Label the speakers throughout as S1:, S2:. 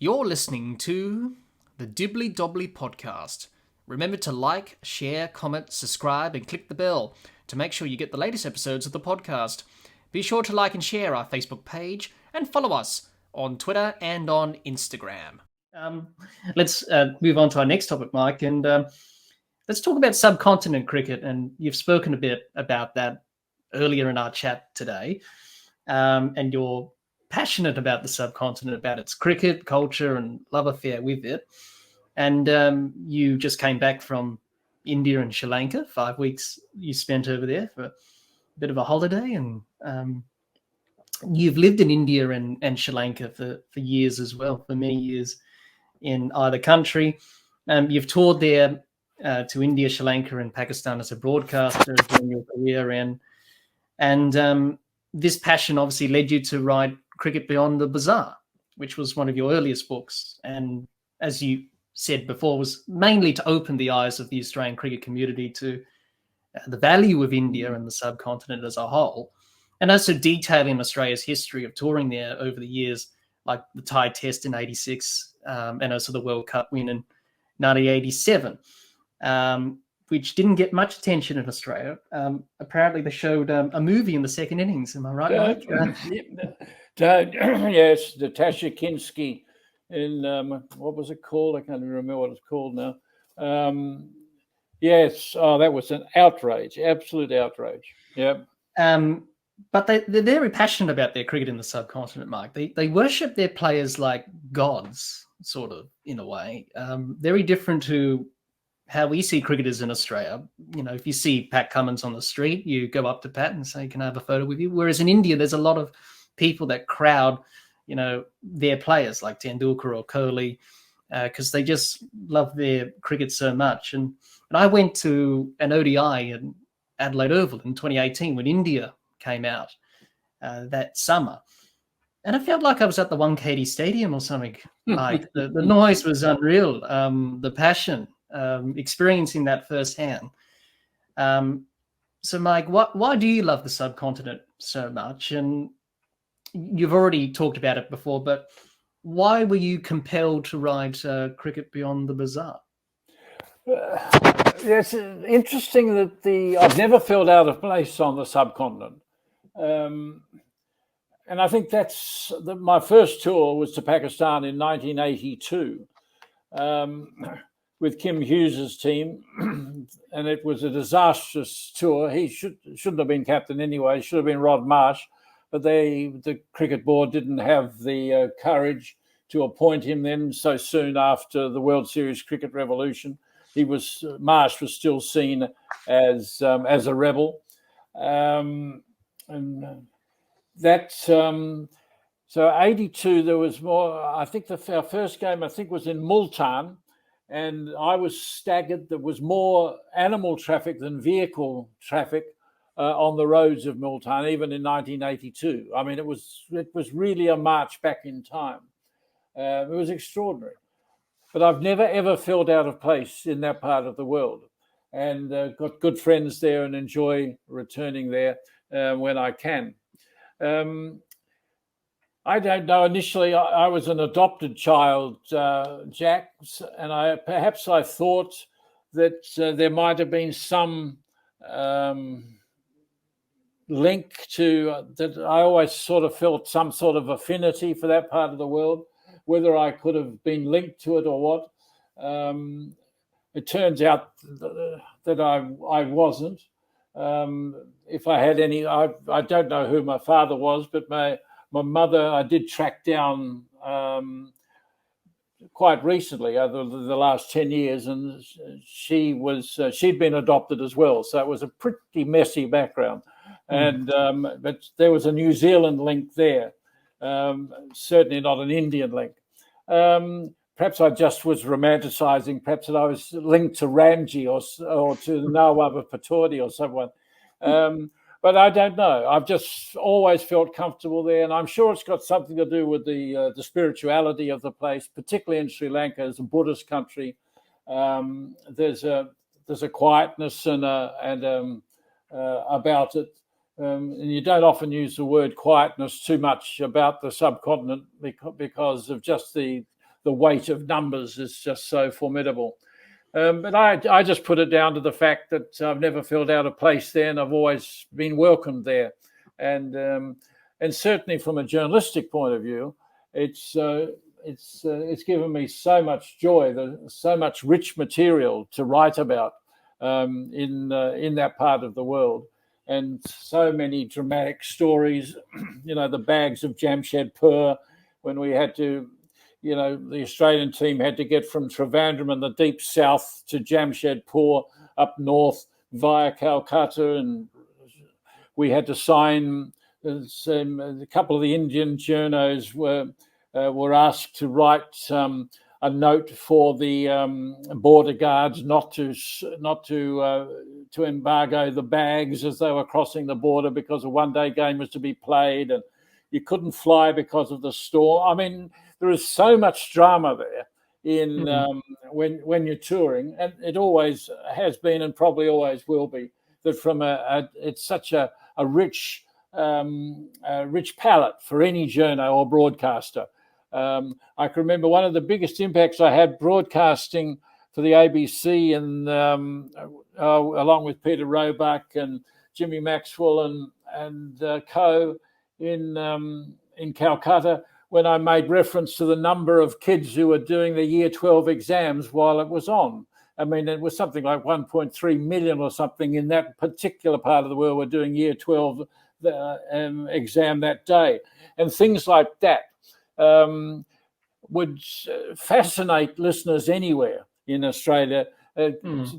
S1: You're listening to the Dibbly-Dobbly podcast. Remember to like, share, comment, subscribe, and click the bell to make sure you get the latest episodes of the podcast. Be sure to like and share our Facebook page and follow us on Twitter and on Instagram. Let's move on to our next topic, Mike, and let's talk about subcontinent cricket. And you've spoken a bit about that earlier in our chat today, and you're passionate about the subcontinent, about its cricket culture and love affair with it. And you just came back from India and Sri Lanka. 5 weeks you spent over there for a bit of a holiday, and you've lived in India and Sri Lanka for years as well, for many years in either country. You've toured there to India, Sri Lanka, and Pakistan as a broadcaster during your career, and this passion obviously led you to write Cricket Beyond the Bazaar, which was one of your earliest books, and as you said before, was mainly to open the eyes of the Australian cricket community to the value of India and the subcontinent as a whole, and also detailing Australia's history of touring there over the years, like the Tide Test in '86, and also the World Cup win in 1987, which didn't get much attention in Australia. Apparently, they showed a movie in the second innings. Am I right, Mike?
S2: Yes, Natasha Kinski in what was it called? I can't even remember what it's called now. Yes, that was an outrage, absolute outrage. Yeah.
S1: But they're very passionate about their cricket in the subcontinent, Mike. They worship their players like gods, sort of, in a way. Very different to how we see cricketers in Australia. You know, if you see Pat Cummins on the street, you go up to Pat and say, "Can I have a photo with you?" Whereas in India, there's a lot of people that crowd, you know, their players like Tendulkar or Kohli, because they just love their cricket so much. And I went to an ODI in Adelaide Oval in 2018 when India came out that summer. And I felt like I was at the 1KD Stadium or something. Like the noise was unreal, the passion, experiencing that firsthand. So, Mike, why do you love the subcontinent so much? And you've already talked about it before, but why were you compelled to write Cricket Beyond the Bazaar?
S2: It's interesting that I've never felt out of place on the subcontinent. And I think that's my first tour was to Pakistan in 1982 with Kim Hughes's team, and it was a disastrous tour. He shouldn't have been captain anyway. Should have been Rod Marsh, but the cricket board didn't have the courage to appoint him then so soon after the World Series cricket revolution. Marsh was still seen as a rebel, so 82 there was more. I think our first game was in Multan, and I was staggered. There was more animal traffic than vehicle traffic on the roads of Multan, even in 1982. I mean, it was really a march back in time. It was extraordinary. But I've never, ever felt out of place in that part of the world, and got good friends there and enjoy returning there when I can. I don't know. Initially, I was an adopted child, Jack, and I thought that there might have been some link to that. I always sort of felt some sort of affinity for that part of the world. Whether I could have been linked to it or what, it turns out that I wasn't. If I had any, I don't know who my father was, but my mother I did track down quite recently, over the last 10 years, and she'd been adopted as well. So it was a pretty messy background, and but there was a New Zealand link there. Certainly not an Indian link. Perhaps I just was romanticizing. Perhaps that I was linked to Ramji or to the Nawab of Pataudi or someone. But I don't know. I've just always felt comfortable there, and I'm sure it's got something to do with the spirituality of the place, particularly in Sri Lanka as a Buddhist country. There's a quietness and about it. And you don't often use the word quietness too much about the subcontinent because of just the weight of numbers is just so formidable. But I just put it down to the fact that I've never felt out of place there, and I've always been welcomed there. And certainly from a journalistic point of view, it's given me so much joy, so much rich material to write about in that part of the world, and so many dramatic stories. The bags of Jamshedpur, when we had to. The Australian team had to get from Trivandrum in the deep south to Jamshedpur up north via Calcutta, and we had to sign. A couple of the Indian journos were asked to write a note for the border guards not to embargo the bags as they were crossing the border because a one-day game was to be played, and you couldn't fly because of the storm. I mean, there is so much drama there in when you're touring, and it always has been and probably always will be. That from it's such a rich palette for any journo or broadcaster. I can remember one of the biggest impacts I had broadcasting for the ABC, and along with Peter Roebuck and Jimmy Maxwell and co in Calcutta, when I made reference to the number of kids who were doing the Year 12 exams while it was on. I mean, it was something like 1.3 million or something in that particular part of the world were doing Year 12 exam that day. And things like that would fascinate listeners anywhere in Australia,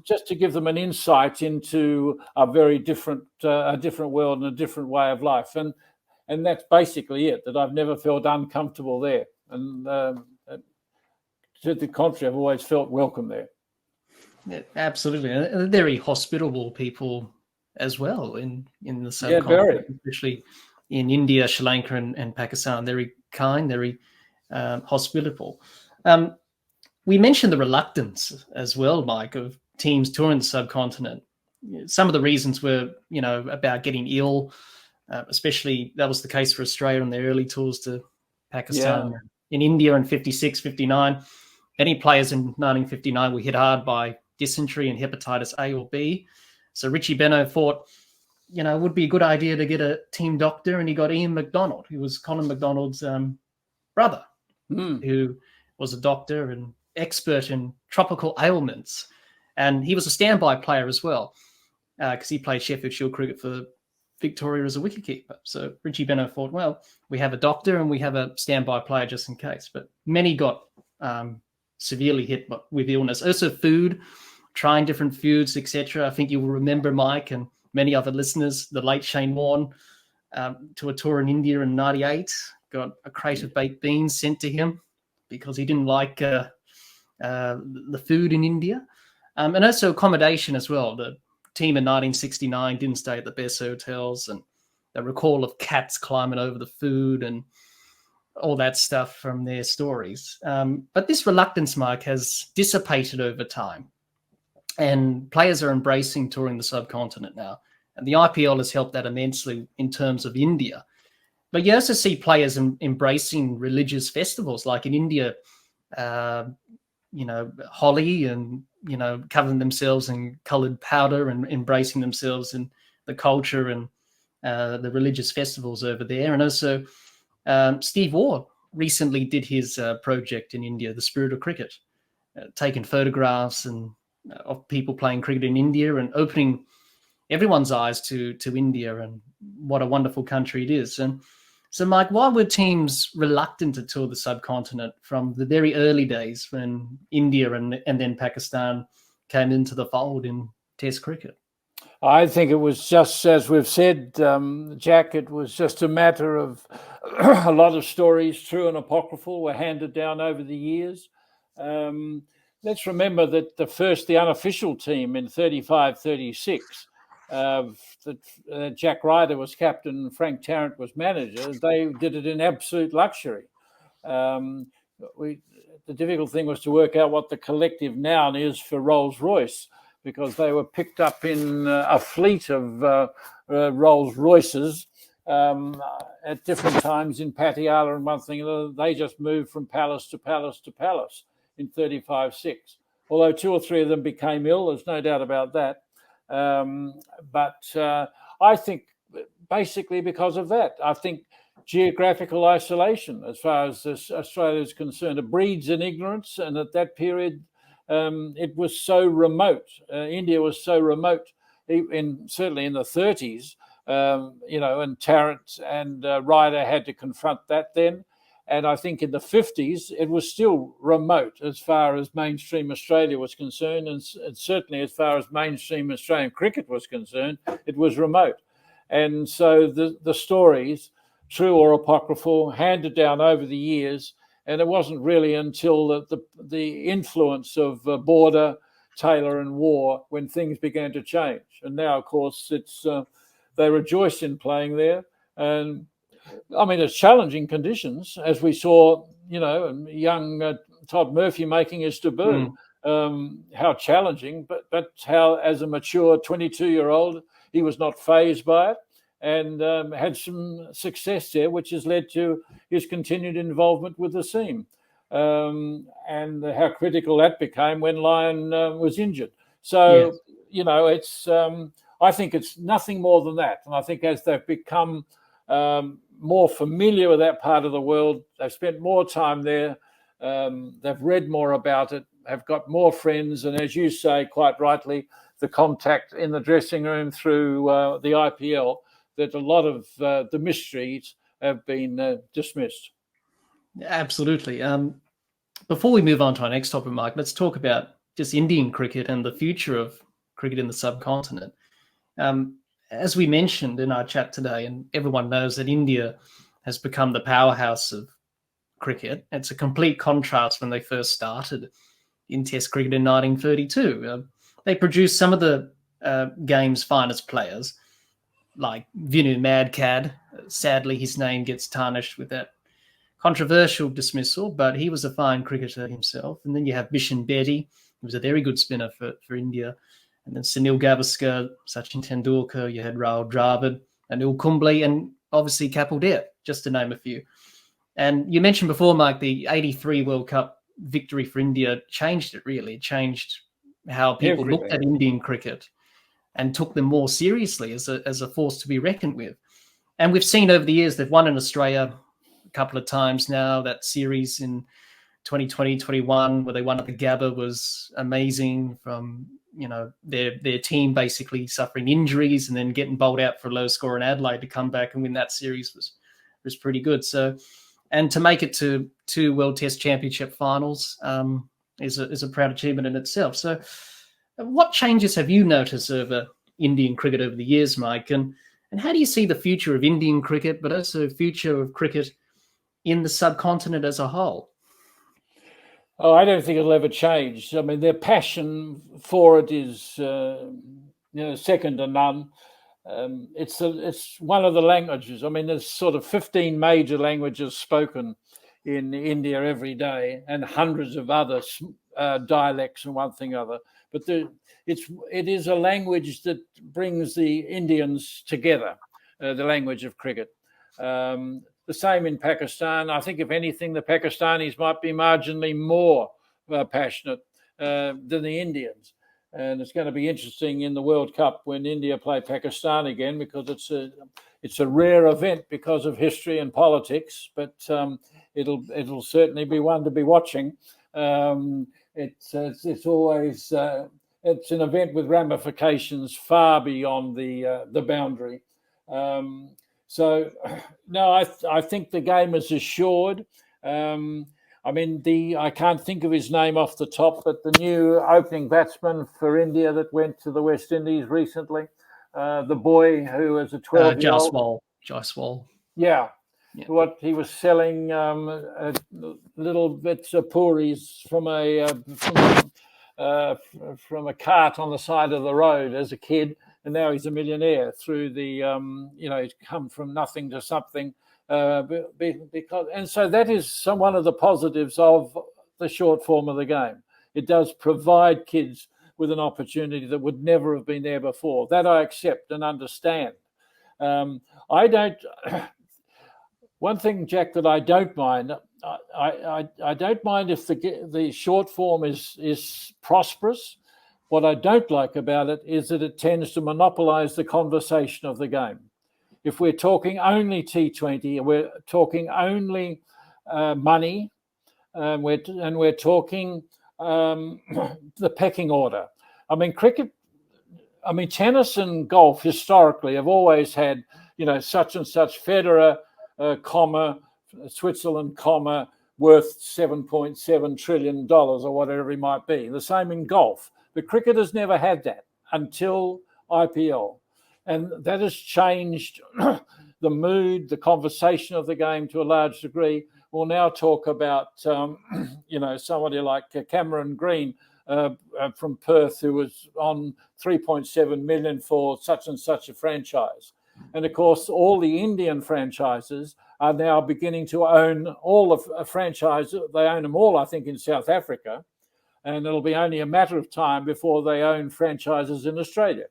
S2: just to give them an insight into a very different world and a different way of life. And that's basically it, that I've never felt uncomfortable there. And to the contrary, I've always felt welcome there.
S1: Yeah, absolutely. And very hospitable people as well in the subcontinent, especially in India, Sri Lanka and Pakistan. Very kind, very hospitable. We mentioned the reluctance as well, Mike, of teams touring the subcontinent. Some of the reasons were, about getting ill, especially that was the case for Australia on their early tours to Pakistan. Yeah. In India in 56, 59, many players in 1959 were hit hard by dysentery and hepatitis A or B. So Richie Benaud thought, it would be a good idea to get a team doctor, and he got Ian McDonald, who was Colin McDonald's brother, who was a doctor and expert in tropical ailments. And he was a standby player as well, because he played Sheffield Shield cricket for Victoria as a wicketkeeper. So Richie Benaud thought, well, we have a doctor and we have a standby player just in case. But many got severely hit with illness. Also food, trying different foods, etc. I think you will remember, Mike, and many other listeners, the late Shane Warne to a tour in India in 98, got a crate of baked beans sent to him because he didn't like the food in India. And also accommodation as well. The team in 1969 didn't stay at the best hotels, and the recall of cats climbing over the food and all that stuff from their stories. But this reluctance, Mike, has dissipated over time, and players are embracing touring the subcontinent now. And the IPL has helped that immensely in terms of India. But you also see players embracing religious festivals, like in India, Holi, and covering themselves in coloured powder and embracing themselves in the culture and the religious festivals over there. And also Steve Waugh recently did his project in India, The Spirit of Cricket, taking photographs of people playing cricket in India and opening everyone's eyes to India and what a wonderful country it is. And so, Mike, why were teams reluctant to tour the subcontinent from the very early days when India and then Pakistan came into the fold in Test cricket?
S2: I think it was just, as we've said, Jack, it was just a matter of a lot of stories, true and apocryphal, were handed down over the years. Let's remember that the unofficial team in 35-36, that Jack Ryder was captain and Frank Tarrant was manager, they did it in absolute luxury. The difficult thing was to work out what the collective noun is for Rolls-Royce, because they were picked up in a fleet of Rolls-Royces at different times in Patiala and one thing. They just moved from palace to palace to palace in 35-6. Although 2 or 3 of them became ill, there's no doubt about that. But I think basically because of that, I think geographical isolation, as far as Australia is concerned, it breeds in ignorance. And at that period, it was so remote. India was so remote, certainly in the 30s, and Tarrant and Ryder had to confront that then. And I think in the 50s, it was still remote as far as mainstream Australia was concerned. And certainly as far as mainstream Australian cricket was concerned, it was remote. And so the stories, true or apocryphal, handed down over the years. And it wasn't really until the influence of Border, Taylor and War when things began to change. And now, of course, they rejoice in playing there. And I mean, it's challenging conditions, as we saw, young Todd Murphy making his debut. How challenging, but how, as a mature 22-year-old, he was not fazed by it and had some success there, which has led to his continued involvement with the team. And how critical that became when Lyon was injured. So, yes. It's I think it's nothing more than that. And I think as they've become more familiar with that part of the world, they've spent more time there, they've read more about it, have got more friends, and as you say, quite rightly, the contact in the dressing room through the IPL, that a lot of the mysteries have been dismissed.
S1: Absolutely. Before we move on to our next topic, Mike, let's talk about just Indian cricket and the future of cricket in the subcontinent. As we mentioned in our chat today, and everyone knows that India has become the powerhouse of cricket. It's a complete contrast when they first started in Test cricket in 1932. They produced some of the game's finest players, like Vinu Madcad. Sadly, his name gets tarnished with that controversial dismissal, but he was a fine cricketer himself. And then you have Bishan Bedi, who was a very good spinner for India. And then Sunil Gavaskar, Sachin Tendulkar, you had Rahul Dravid, Anil Kumble, and obviously Kapil Dev, just to name a few. And you mentioned before, Mike, the 83 World Cup victory for India changed it, really. It changed how people looked at Indian cricket and took them more seriously as a force to be reckoned with. And we've seen over the years, they've won in Australia a couple of times now. That series in 2020-21 where they won at the Gabba was amazing, from their team basically suffering injuries and then getting bowled out for a low score in Adelaide to come back and win that series was pretty good. So, and to make it to 2 World Test Championship finals is a proud achievement in itself. So what changes have you noticed over Indian cricket over the years, Mike? And how do you see the future of Indian cricket, but also future of cricket in the subcontinent as a whole?
S2: Oh, I don't think it'll ever change. I mean, their passion for it is, second to none. It's one of the languages. I mean, there's sort of 15 major languages spoken in India every day, and hundreds of other dialects and one thing or other. But it is a language that brings the Indians together. The language of cricket. The same in Pakistan. I think, if anything, the Pakistanis might be marginally more passionate than the Indians. And it's going to be interesting in the World Cup when India play Pakistan again, because it's a rare event because of history and politics. But it'll certainly be one to be watching. It's always it's an event with ramifications far beyond the boundary. So, no, I think the game is assured. I can't think of his name off the top, but the new opening batsman for India that went to the West Indies recently, the boy who was a 12-year-old.
S1: Jaiswal.
S2: Yeah. What he was selling little bits of puris from a cart on the side of the road as a kid. And now he's a millionaire through he's come from nothing to something. And so that is one of the positives of the short form of the game. It does provide kids with an opportunity that would never have been there before. That I accept and understand. I don't. One thing, Jack, that I don't mind. I don't mind if the short form is prosperous. What I don't like about it is that it tends to monopolise the conversation of the game. If we're talking only T20, we're talking only money, and we're talking the pecking order. I mean, tennis and golf historically have always had, such and such Federer, Switzerland, worth $7.7 trillion or whatever it might be. The same in golf. But cricket has never had that until IPL. And that has changed the mood, the conversation of the game to a large degree. We'll now talk about, somebody like Cameron Green from Perth, who was on 3.7 million for such and such a franchise. And of course, all the Indian franchises are now beginning to own all of a franchise. They own them all, I think, in South Africa. And it'll be only a matter of time before they own franchises in Australia.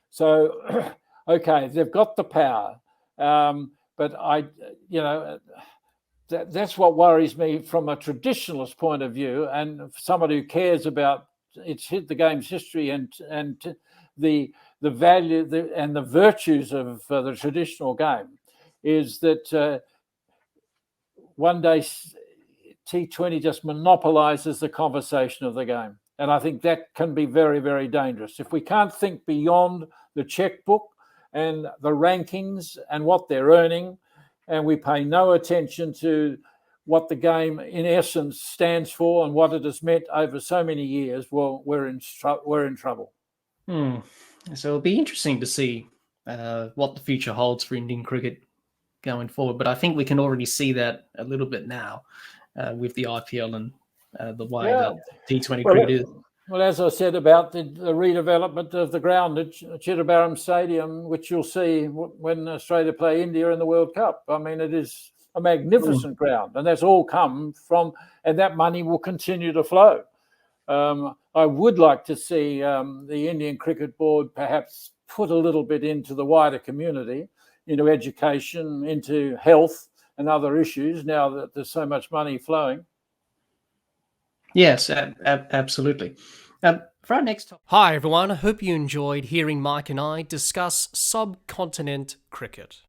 S2: So, okay, they've got the power. But that's what worries me from a traditionalist point of view, and somebody who cares about the game's history and the value and the virtues of the traditional game, is that one day T20 just monopolises the conversation of the game. And I think that can be very, very dangerous. If we can't think beyond the checkbook and the rankings and what they're earning, and we pay no attention to what the game in essence stands for and what it has meant over so many years, well, we're in trouble.
S1: So it'll be interesting to see what the future holds for Indian cricket going forward. But I think we can already see that a little bit now with the IPL and the way that T20 cricket is.
S2: Well, as I said about the redevelopment of the ground at Chittabharam Stadium, which you'll see when Australia play India in the World Cup. I mean, it is a magnificent ground, and that's all come from, and that money will continue to flow. I would like to see the Indian Cricket Board perhaps put a little bit into the wider community, into education, into health and other issues, now that there's so much money flowing.
S1: Yes, absolutely. For our next topic. Hi, everyone. I hope you enjoyed hearing Mike and I discuss subcontinent cricket.